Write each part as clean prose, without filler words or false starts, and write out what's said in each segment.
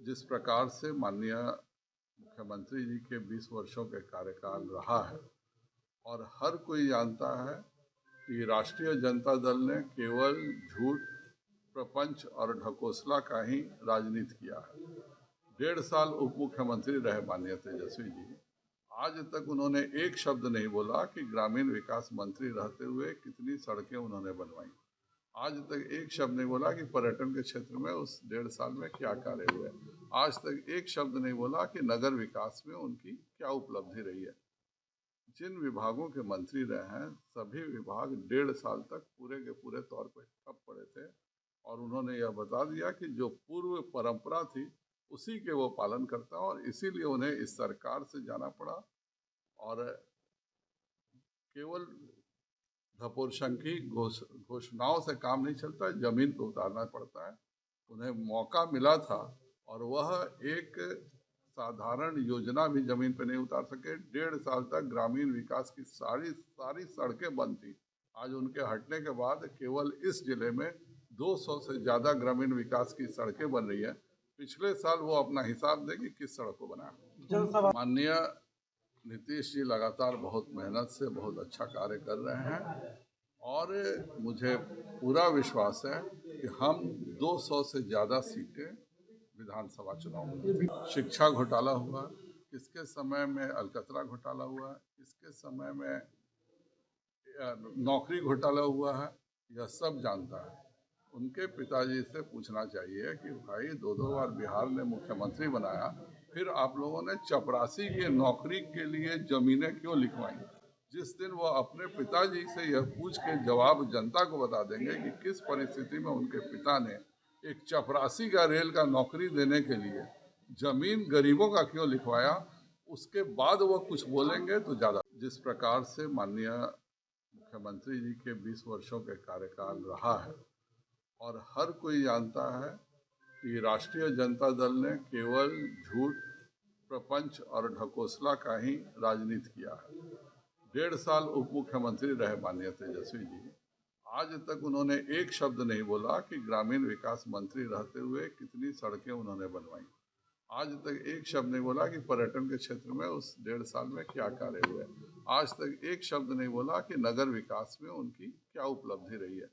जिस प्रकार से माननीय मुख्यमंत्री जी के 20 वर्षों के कार्यकाल रहा है और हर कोई जानता है कि राष्ट्रीय जनता दल ने केवल झूठ, प्रपंच और ढकोसला का ही राजनीति किया है। 1.5 साल उप मुख्यमंत्री रहे माननीय तेजस्वी जी, आज तक उन्होंने एक शब्द नहीं बोला कि ग्रामीण विकास मंत्री रहते हुए कितनी सड़कें उन्होंने बनवाई। आज तक एक शब्द नहीं बोला कि पर्यटन के क्षेत्र में उस 1.5 साल में क्या कार्य हुए। आज तक एक शब्द नहीं बोला कि नगर विकास में उनकी क्या उपलब्धि रही है। जिन विभागों के मंत्री रहे हैं सभी विभाग 1.5 साल तक पूरे के पूरे तौर पर ठप पड़े थे और उन्होंने यह बता दिया कि जो पूर्व परंपरा थी उसी के वो पालन करता और इसीलिए उन्हें इस सरकार से जाना पड़ा और केवल धपोरशंकी घोषणाओं से काम नहीं चलता, जमीन पर उतारना पड़ता है। उन्हें मौका मिला था और वह एक साधारण योजना भी जमीन पर नहीं उतार सके। 1.5 साल तक ग्रामीण विकास की सारी सड़कें बंद थी। आज उनके हटने के बाद केवल इस जिले में 200 से ज़्यादा ग्रामीण विकास की सड़कें बन रही है। पिछले साल वो अपना हिसाब दें कि किस सड़क को बनाया। माननीय नीतीश जी लगातार बहुत मेहनत से बहुत अच्छा कार्य कर रहे हैं और मुझे पूरा विश्वास है कि हम 200 से ज़्यादा सीटें विधानसभा चुनाव में। शिक्षा घोटाला हुआ, किसके समय में अलकतरा घोटाला हुआ, किसके समय में नौकरी घोटाला हुआ है, यह सब जानता है। उनके पिताजी से पूछना चाहिए कि भाई 2 बार बिहार ने मुख्यमंत्री बनाया, फिर आप लोगों ने चपरासी की नौकरी के लिए जमीनें क्यों लिखवाई। जिस दिन वो अपने पिताजी से यह पूछ के जवाब जनता को बता देंगे कि किस परिस्थिति में उनके पिता ने एक चपरासी का रेल का नौकरी देने के लिए जमीन गरीबों का क्यों लिखवाया, उसके बाद वो कुछ बोलेंगे तो ज़्यादा। जिस प्रकार से माननीय मुख्यमंत्री जी के 20 वर्षों के कार्यकाल रहा है और हर कोई जानता है कि राष्ट्रीय जनता दल ने केवल झूठ, प्रपंच और ढकोसला का ही राजनीति किया है। 1.5 साल उप मुख्यमंत्री रहे माननीय तेजस्वी जी, आज तक उन्होंने एक शब्द नहीं बोला कि ग्रामीण विकास मंत्री रहते हुए कितनी सड़कें उन्होंने बनवाई। आज तक एक शब्द नहीं बोला कि पर्यटन के क्षेत्र में उस 1.5 साल में क्या कार्य हुए। आज तक एक शब्द नहीं बोला कि नगर विकास में उनकी क्या उपलब्धि रही है।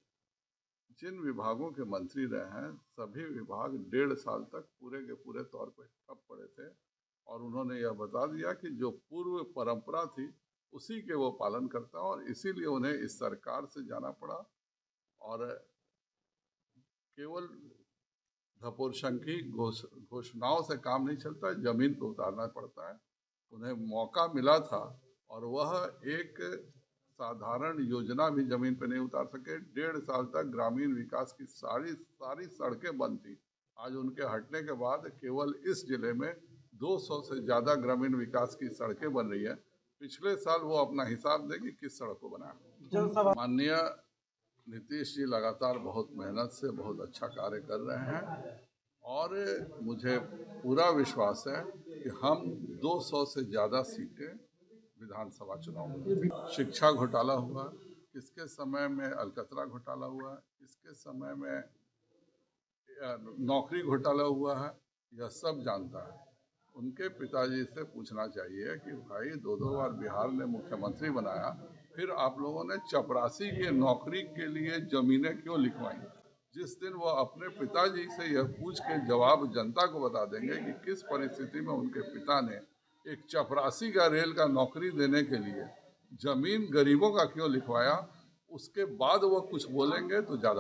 जिन विभागों के मंत्री रहे हैं सभी विभाग 1.5 साल तक पूरे के पूरे तौर पर ठप पड़े थे और उन्होंने यह बता दिया कि जो पूर्व परंपरा थी उसी के वो पालन करता और इसीलिए उन्हें इस सरकार से जाना पड़ा और केवल धपोरशंकी घोषणाओं से काम नहीं चलता, जमीन पर उतारना पड़ता है। उन्हें मौका मिला था और वह एक साधारण योजना भी जमीन पर नहीं उतार सके। 1.5 साल तक ग्रामीण विकास की सारी सड़कें बंद थी। आज उनके हटने के बाद केवल इस जिले में 200 से ज़्यादा ग्रामीण विकास की सड़कें बन रही है। पिछले साल वो अपना हिसाब दें कि किस सड़क को बनाया। माननीय नीतीश जी लगातार बहुत मेहनत से बहुत अच्छा कार्य कर रहे हैं और मुझे पूरा विश्वास है कि हम 200 से ज़्यादा सीटें विधानसभा चुनाव में। शिक्षा घोटाला हुआ, किसके समय में अलकतरा घोटाला हुआ, किसके समय में नौकरी घोटाला हुआ है, यह सब जानता है। उनके पिताजी से पूछना चाहिए कि भाई 2 बार बिहार ने मुख्यमंत्री बनाया, फिर आप लोगों ने चपरासी की नौकरी के लिए जमीनें क्यों लिखवाई। जिस दिन वो अपने पिताजी से यह पूछ के जवाब जनता को बता देंगे कि किस परिस्थिति में उनके पिता ने एक चपरासी का रेल का नौकरी देने के लिए जमीन गरीबों का क्यों लिखवाया, उसके बाद वो कुछ बोलेंगे तो ज़्यादा।